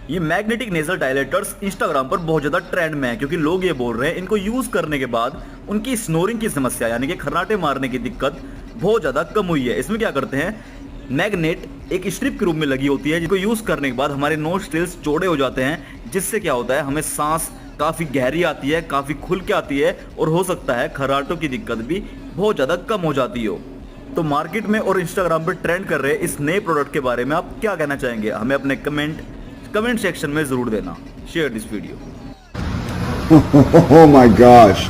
ये magnetic nasal dilators Instagram पर बहुत ज्यादा ट्रेंड में है क्योंकि लोग ये बोल रहे हैं इनको यूज करने के बाद उनकी स्नोरिंग की समस्या यानी कि खर्राटे मारने की दिक्कत बहुत ज्यादा कम हुई है। इसमें क्या करते हैं, मैग्नेट एक स्ट्रिप के रूप में लगी होती है जिसको यूज करने के बाद हमारे नोस्ट्रिल्स चौड़े हो जाते हैं, जिससे क्या होता है हमें सांस काफी गहरी आती है, काफी खुल के आती है और हो सकता है खर्राटों की दिक्कत भी बहुत ज्यादा कम हो जाती हो। तो मार्केट में और इंस्टाग्राम पर ट्रेंड कर रहे इस नए प्रोडक्ट के बारे में आप क्या कहना चाहेंगे, हमें अपने कमेंट सेक्शन में जरूर देना। Share this video. Oh my gosh.